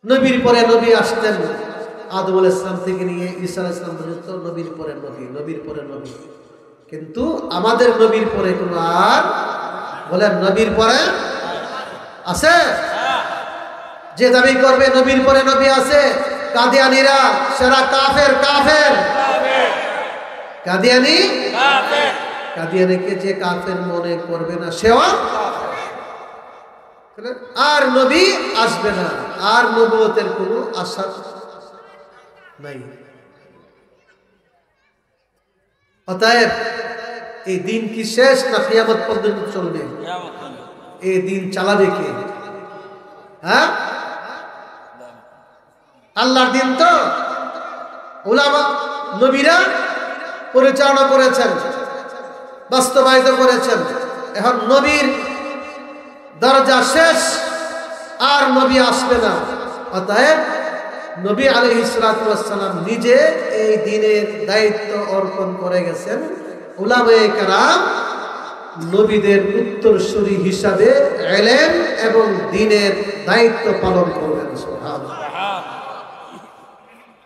নবীর পরে নবী আসতেন, আদম আলাইহিস সালাম থেকে নিয়ে ঈসা আলাইহিস সালাম পর্যন্ত নবীর পরে নবী, নবীর পরে নবী। কিন্তু আমাদের নবীর পরে কোনো আর বলেন নবীর পরে আছে? যে দাবি করবে নবীর পরে নবী আছে, কাদিয়ানীরা সেরা কাফের। কাফের কাদিয়ানী, কাদিয়ানীকে যে কাফের মনে করবে না সেও আর নবী আসবে না, আর নবুয়তের কোনো আশা নাই। অতএব এই দিন কি শেষ না কিয়ামত পর্যন্ত চলবে? এই দিন চালাবে কে? হ্যাঁ, আল্লাহর দিন তো উলামা নবীরা পরিচালনা করেছেন, বাস্তবায়িত করেছেন। এখন নবীর দরজা শেষ, আর নবী আসবে না। অতএব নবী আলাইহিস সালাতু ওয়াস সালাম নিজে এই দিনের দায়িত্ব অর্পণ করে গেছেন। উলামায়ে কেরাম নবীদের উত্তরসূরি হিসাবে ইলম এবং দ্বীনের দায়িত্ব পালন করবেন। সুবহানাল্লাহ।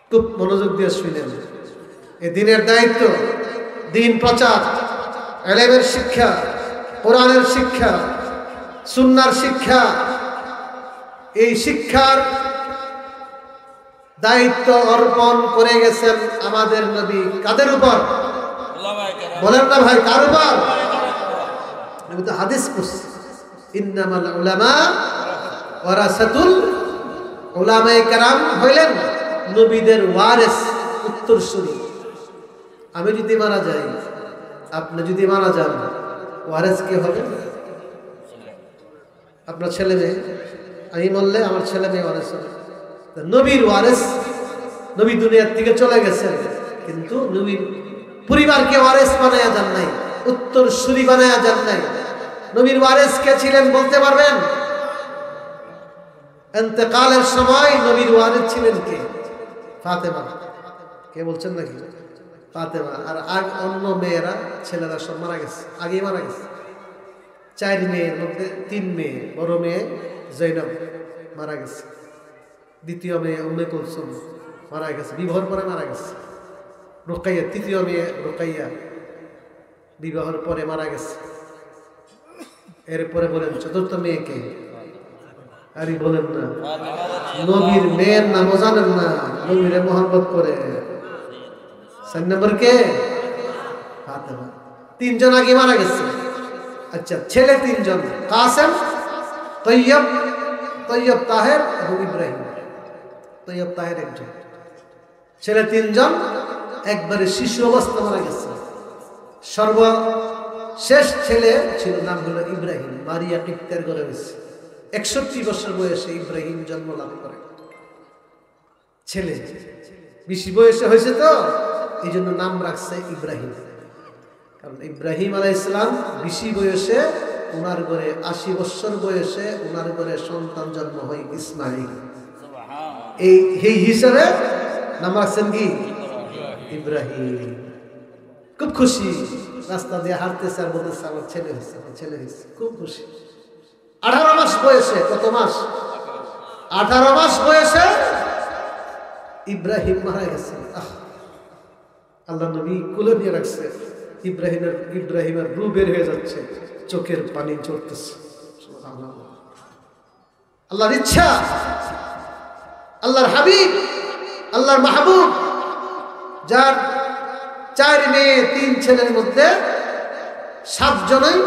খুব মনোযোগ দিয়ে শুনেন। এই দ্বীনের দায়িত্ব, দ্বীন প্রচার, ইলমের শিক্ষা, কোরআনের শিক্ষা, সুন্নাহর শিক্ষা, এই শিক্ষার দায়িত্ব অর্পণ করে গেছেন আমাদের নবী। কাদের উপর বলেন না ভাই? কার উপর? আমি তো হাদিস পড়ছি, ইন্নামাল উলামা ওয়ারাসাতুল, উলামায়ে কেরাম হইলেন নবীদের ওয়ারিস, উত্তরসূরি। আমি যদি মারা যাই, আপনি যদি মারা যান, ওয়ারিস কে হবে? আপনার ছেলে মেয়ে। আমি মরলে আমার ছেলে মেয়ে ওয়ারিস হবে। নবীর ওয়ারিস, নবী দুনিয়ার থেকে চলে গেছেন, কিন্তু নবীর পরিবারকে ওয়ারিস বানায়া যান নাই, উত্তরসূরি বানায়া যান নাই। নবীর ওয়ারিস কে ছিলেন বলতে পারবেন? ইন্তেকালের সময় নবীর ওয়ারিস ছিলেন কে? ফাতেমা। কে বলছেন নাকি? ফাতেমা। আর অন্য মেয়েরা, ছেলেরা সব মারা গেছে, আগেই মারা গেছে। 4 মেয়ের মধ্যে 3 মেয়ে, বড় মেয়ে জৈনব মারা গেছে, দ্বিতীয় মেয়ে উম্মে কুলসুম মারা গেছে, বিবাহের পরে মারা গেছে। রুকাইয়া, তৃতীয় মেয়ে রুকাইয়া বিবাহের পরে মারা গেছে। এরপরে বলেন চতুর্থ মেয়ে কে? আরে বলেন না, নবীর মেয়ের নামও জানেন না, নবীরে মোহাম্মত করে। 4 নম্বর কে? ফাতেমা। 3 জন আগে মারা গেছে। আচ্ছা, ছেলে 3 জন, কাসেম, তৈয়ব, তৈয়ব তাহের এবং ইব্রাহিম। তৈয়ব তাহের একজন, ছেলে 3 জন একবারে শিশু অবস্থা মারা গেছে। সর্বশেষ ছেলে ছিল, নাম হলো ইব্রাহিম, মারিয়া কিপ্তের ঘরে হয়েছে। 61 বছর বয়সে ইব্রাহিম জন্ম লাভ করে। ছেলে বেশি বয়সে হয়েছে তো এই জন্য নাম রাখছে ইব্রাহিম। কারণ ইব্রাহিম আলাইহিস সালাম বেশি বয়সে, ওনার ঘরে 80 বছর বয়সে ওনার ঘরে সন্তান জন্ম হয় ইসমাইল। এই হিসাবে নাম রাখছেন কি? ইব্রাহিম। খুব খুশি, রাস্তা দিয়ে হাঁটতেছে আর বলতেছে আমার ছেলে হয়েছে, আমার ছেলে হয়েছে। খুব খুশি। 18 মাস বয়সে, কত মাস? 18 মাস বয়সে ইব্রাহিম মারা গেছে। আল্লাহ নবী কোলে নিয়ে রাখছে। ইব্রাহিমের রূহ বের হয়ে যাচ্ছে, চোখের পানি ঝরতেছে। আল্লাহর ইচ্ছা, আল্লাহর হাবিব, আল্লাহর মাহবুব, যার 4 মেয়ে 3 ছেলের মধ্যে 7 জনই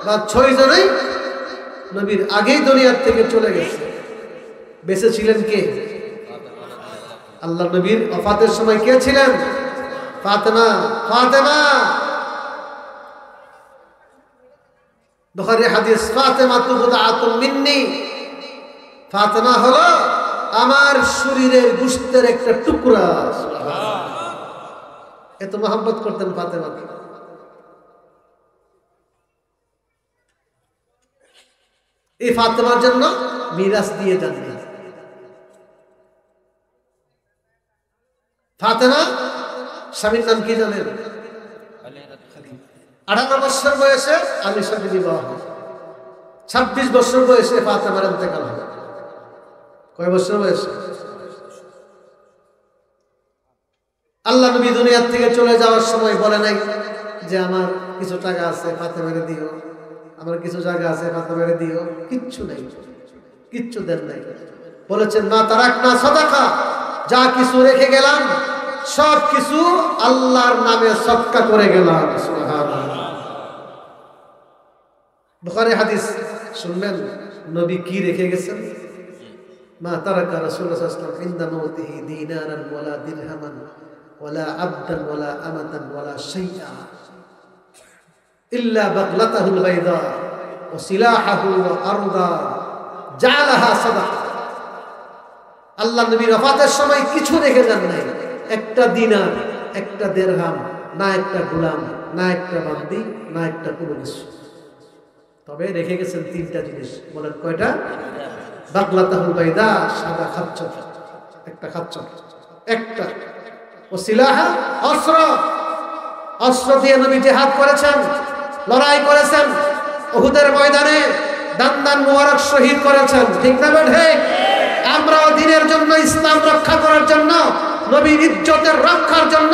বা 6 জনই নবীর আগেই দুনিয়ার থেকে চলে গেছে। বেঁচে ছিলেন কে? আল্লাহ নবীর ওফাতের সময় কে ছিলেন? ফাতেমা। ফাতেমা, বুখারী হাদিস, ফাতেমা তুবদাআতুম মিন্নি। ফাতেমা হলো আমার শরীরের গোশতের একটা টুকরা। এত মহব্বত করতেন ফাতেমাকে। এই ফাতেমার জন্য মিরাস দিয়ে যান। ফাতেমা স্বামীর নাম কি জানেন? 18 বছর বয়সে আলীর সাথে বিবাহ হয়। 26 বছর বয়সে ফাতেমার ইন্তেকাল হয়। কয় বছর বয়সে? আল্লাহ নবী দুনিয়ার থেকে চলে যাওয়ার সময় বলে নাই যে আমার কিছু টাকা আছে ফাতেমারে দিও, আমার কিছু জায়গা আছে ফাতেমারে দিও, কিচ্ছু নেই, কিচ্ছু দেন নাই। বলেছেন মা তারাকনা সাদাকা, যা কিছু রেখে গেলাম সব কিছু আল্লাহর নামে সদকা করে গেলাম। সুবহানাল্লাহ। বুখারী হাদিস শুনবেন নবী কি রেখে গেছেন? মা তারাকা রাসূলুল্লাহ সাল্লাল্লাহু আলাইহি ওয়াসাল্লাম ইনদা মাউতিহি দিনারান ওয়ালা দিরহামান ওয়ালা আবদান ওয়ালা আমাতান ওয়ালা শাইআ ইল্লা বাগলাতাহুল বাইদা ওয়া সিলাহাহু ওয়া আরদা জাআলাহা সাদাকা। আল্লাহ নবী ওয়াফাতের সময় কিছু রেখে যান নাই, একটা দিনার, একটা দিরহাম, না একটা গোলাম, না একটা বান্দি, না একটা কোনো কিছু। তবে রেখে গেছেন তিনটা জিনিস। বলেন কয়টা? বাগলাতাহুল বাইদা, সাদা খাচ্চর, একটা খাচ্চর, একটা ওসিলাহা, অস্ত্র, অস্ত্র দিয়ে নবী জিহাদ করেছেন, লড়াই করেছেন, উহুদের ময়দানে দান মুবারক শহীদ করেছেন। ঠিক না বেঠে? আমরাও দ্বীনের জন্য, ইসলাম রক্ষা করার জন্য, নবীর ইজ্জতের রক্ষার জন্য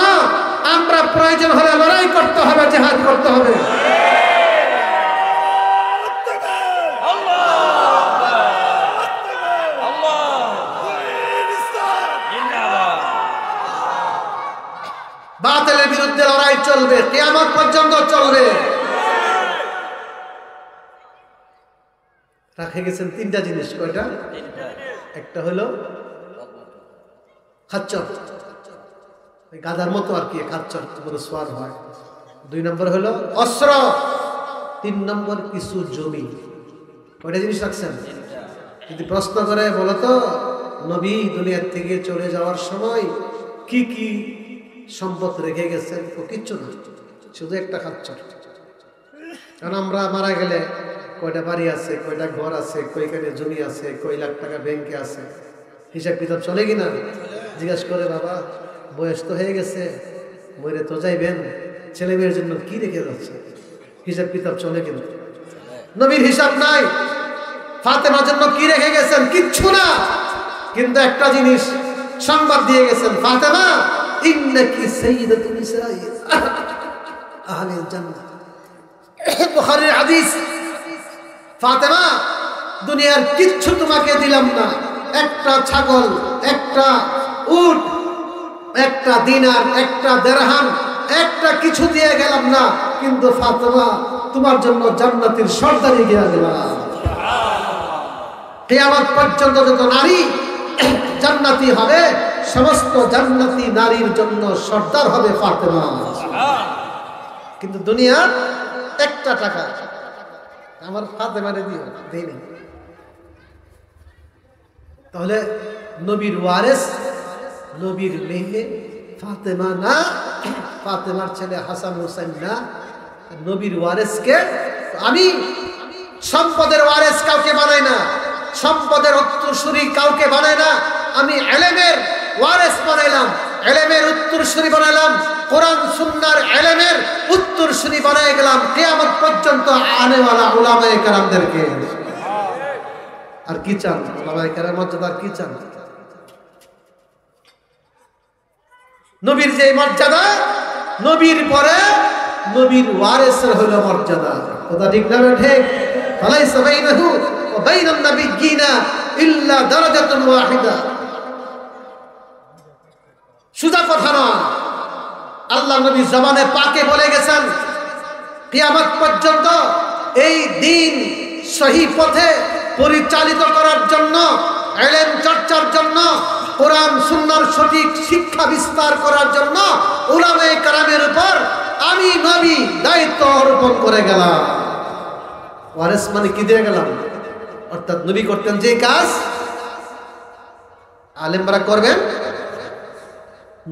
আমরা প্রয়োজন হলে লড়াই করতে হবে, জিহাদ করতে হবে। বাতিলের বিরুদ্ধে লড়াই চলবে, কিয়ামত পর্যন্ত চলবে। রেখে গেছেন তিনটা জিনিস। কয়টা? একটা হলো খাচ্চর, গাদার মতো আর কি, খাচ্চর বড় সোয়ার হয়। 2 নম্বর হলো অস্ত্র, 3 নম্বর কিছু জমি। কয়টা জিনিস রাখছেন? যদি প্রশ্ন করে বলো তো নবী দুনিয়ার থেকে চলে যাওয়ার সময় কি কি সম্পদ রেখে গেছেন? ও কিচ্ছু না, শুধু একটা খাচ্চর। কারণ আমরা মারা গেলে কয়টা বাড়ি আছে, কয়টা ঘর আছে, কয়খানে জমি আছে, কয় লাখ টাকা ব্যাংকে আছে, হিসাব কিতাব চলে কিনা? জিজ্ঞাসা করে বাবা বয়স তো হয়ে গেছে, মরে তো যাইবেন, ছেলে মেয়ের জন্য কি রেখে যাচ্ছে, হিসাব কিতাব চলে কিনা? নবীর হিসাব নাই। ফাতেমার জন্য কি রেখে গেছেন? কিচ্ছু না, কিন্তু একটা জিনিস সংবাদ দিয়ে গেছেন, ফাতেমা ইন্নাকি সাইয়্যিদাতু নিসাই আহলিল জান্নাহ। বুখারীর হাদিস। ফাতেমা দুনিয়ার কিচ্ছু তোমাকে দিলাম না, একটা ছাগল, একটা উট, একটা দিনার, একটা দিরহাম, একটা কিছু দিয়ে গেলাম না, কিন্তু ফাতেমা তোমার জন্য জান্নাতের সর্দারি দিয়ে গেলাম। কিয়ামত পর্যন্ত যত নারী জান্নাতি হবে, সমস্ত জান্নাতি নারীর জন্য সর্দার হবে ফাতেমা। কিন্তু দুনিয়ার একটা টাকা আমার ফাতেমারে দিও, দেয়নি। তাহলে নবীর ওয়ারিস, নবীর মেয়ে ফাতেমা না, ফাতেমার ছেলে হাসান হুসাইন না, নবীর ওয়ারিসকে আমি সম্পদের ওয়ারিস কাউকে বানাই না, সম্পদের উত্তরসূরি কাউকে বানাই না। আমি ইলমের ওয়ারিস বানাইলাম, ইলমের উত্তরসূরি বানাইলাম, কোরআন সুন্নাহর ইলমের উত্তরসূরি বানাই গেলাম কিয়ামত পর্যন্ত আনেওয়ালা উলামায়ে কেরামদেরকে। আর কি চান? উলামায়ে কেরাম মর্যাদা আর কি চান? নবীর যে মর্যাদা, নবীর পরে নবীর ওয়ারিসের হলো মর্যাদা। কথা ঠিক না ঠিক? ফালাইসা বাইনাহু ওয়া বাইনান নাবিয়্যিনা ইল্লা দারাজাতুন ওয়াহিদা। সুজা কথা নয়। আল্লাহ নবী জবানে পাকে বলে গেছেন কিয়ামত পর্যন্ত এই দিন সহি পথে পরিচালিত করার জন্য, ইলম চর্চার জন্য, কোরআন সুন্নাহর সঠিক শিক্ষা বিস্তার করার জন্য উলামায়ে কেরামের উপর আমি নবী দায়িত্ব অর্পণ করে গেলাম। ওয়ারিস মানে কি দিয়ে গেলাম? অর্থাৎ নবী করতেন যে কাজ আলেমরা করবেন,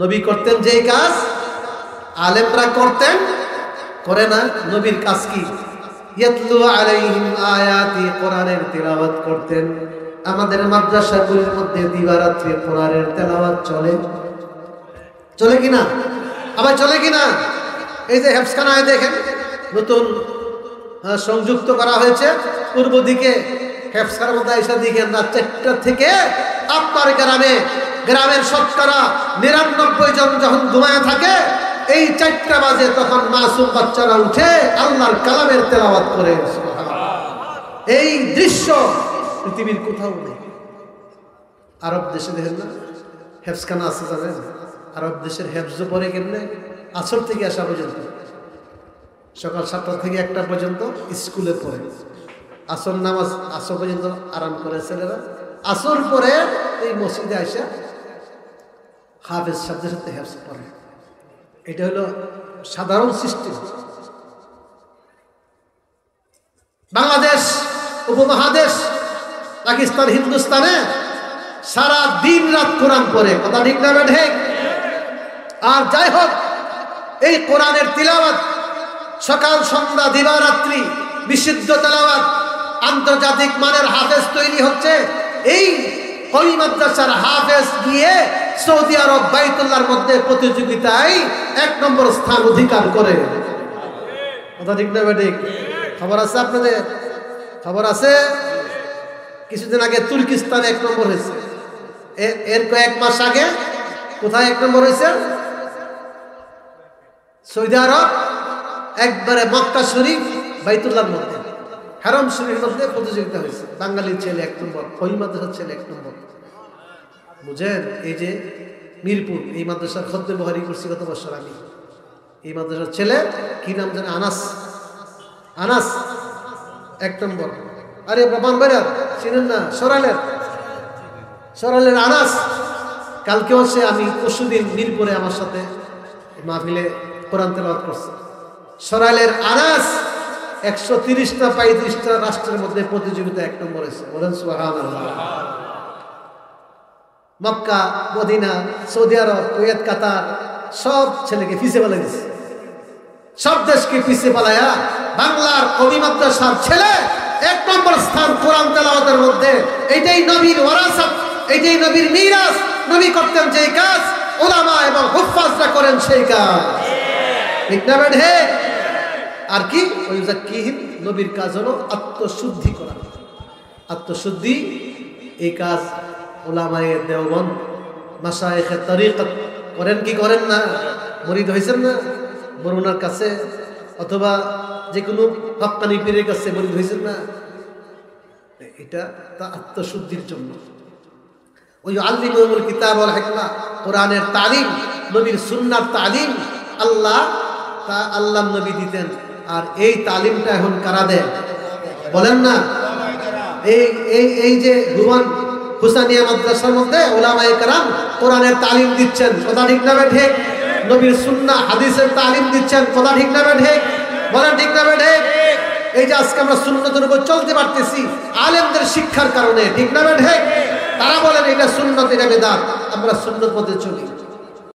নবী করতেন যে কাজ আলেমরা করতেন, করে না। নবীর কাজ কি? ইয়াতলু আলাইহিম আয়াতি, কোরআনের তিলাওয়াত করতেন। আমাদের মাদ্রাসাগুলির মধ্যে দিবারাত্রি কোরআনের তেলাওয়াত চলে, চলে কিনা? আবার চলে কিনা? এই যে হেফজখানায় দেখেন নতুন সংযুক্ত করা হয়েছে, পূর্ব দিকে হেফসার মধ্যে এসে দিকে রাত 4টা থেকে আপনার গ্রামের শতকরা 99 জন যখন ঘুমায় থাকে, এই 4টা বাজে তখন মাসুম বাচ্চারা উঠে আল্লাহর কালামের তেলাওয়াত করে। এই দৃশ্য পৃথিবীর কোথাও নেই। আরব দেশে দেখেন না হেফসখানা আছে, জানেন? আরব দেশের হেফজ পরে কেমনে? আসর থেকে আসা পর্যন্ত, সকাল 7টা থেকে 1টা পর্যন্ত স্কুলে পড়ে, আসর নামাজ আসর পর্যন্ত আরাম করে ছেলেরা, আসর পরে এই মসজিদে আসা হাফেজ শব্দের সাথে হেফজ পড়ে। এটা হলো সাধারণ সিস্টেম। বাংলাদেশ উপমহাদেশ, পাকিস্তান, হিন্দুস্তানে সারা দিন রাত কোরআন পড়ে, কথা ঠিক না ঠিক? আর যাই হোক, এই কোরআনের তিলাওয়াত সকাল সন্ধ্যা দিবারাত্রি বিশুদ্ধ তেলাওয়াত, আন্তর্জাতিক মানের হাফেজ তৈরি হচ্ছে। এই কওমি মাদ্রাসার হাফেজ গিয়ে সৌদি আরব বাইতুল্লাহর মধ্যে প্রতিযোগিতায় 1 নম্বর স্থান অধিকার করে, কথা ঠিক না ঠিক? খবর আছে আপনাদের? খবর আছে? কিছুদিন আগে তুর্কিস্তানে 1 নম্বর হয়েছে। এর কয়েক মাস আগে কোথায় 1 নম্বর হয়েছে? সৌদি আরব, একবারে মক্কা শরীফ বাইতুল্লাহর মধ্যে, হারাম শরীফের মধ্যে প্রতিযোগিতা হয়েছে। বাঙালির ছেলে 1 নম্বর, কওমি মাদ্রাসার ছেলে 1 নম্বর। বুঝেন? এই যে মিরপুর, এই মাদ্রাসার খদ্দে বহারি করছি গত বছর আমি। এই মাদ্রাসার ছেলে কি নাম জানে? আনাস 1 নম্বর। আরে বাবান ভাইরা চিনেন না? সরালের আনাস। কালকেও সে, আমি পরশুদিন মিরপুরে আমার সাথে মাহফিলে কোরআন তেলাওয়াত করছে। সরালের আনাস 130টা 35টা রাষ্ট্রের মধ্যে প্রতিযোগিতা 1 নম্বর হয়েছে। বলেন সুবহানাল্লাহ। মক্কা, মদিনা, সৌদি আরব, কুয়েত, কাতার সব ছেলেকে পিছিয়ে ফেলে দিচ্ছে, সব দেশকে পিছিয়ে ফেলায়া বাংলার কওমি মাদ্রাসার ছেলে 1 নম্বর স্থান কোরআন তেলাওয়াতের মধ্যে। এটাই নবীর ওয়ারাসাত, এটাই নবীর মিরাস। নবী করতেন যেই কাজ, উলামা এবং হুফাজরা করেন সেই কাজ, ঠিক না বেঠে? আর কি ওই জাকিহিম, নবীর কাজ হলো আত্মশুদ্ধি করা। আত্মশুদ্ধি, এই কাজ উলামায়ে দেওবন্দ, মাশায়েখে তরিকত করেন কি করেন না? মুরিদ হয়েছেন না? বরুণার কাছে অথবা যে কোনো হক্কানি পীরের কাছে মুরিদ হয়েছেন না? এটা তা আত্মশুদ্ধির জন্য। ওই আল্লিমুল কিতাব ওয়াল হিকমা, কোরআনের তালিম, নবীর সুন্নাহর তালিম আল্লাহ নবী দিতেন। আর এই তালিমটা এখন কারা দেয় বলেন না? এই যে ভুবন হুসানিয়া মাদ্রাসার মধ্যে উলামায়ে কেরাম কোরআনের তালিম দিচ্ছেন, কথা ঠিক না ঠিক? নবীর সুন্নাহ হাদিসের তালিম দিচ্ছেন, কথা ঠিক না ঠিক? বলেন ঠিক না ঠিক? এই যে আজকে আমরা সুন্নতের উপর চলতে পারতেছি আলেমদের শিক্ষার কারণে, ঠিক না ঠিক? তারা বলেন এটা সুন্নত, এটা বেদাত, আমরা সুন্নত পথে চলি।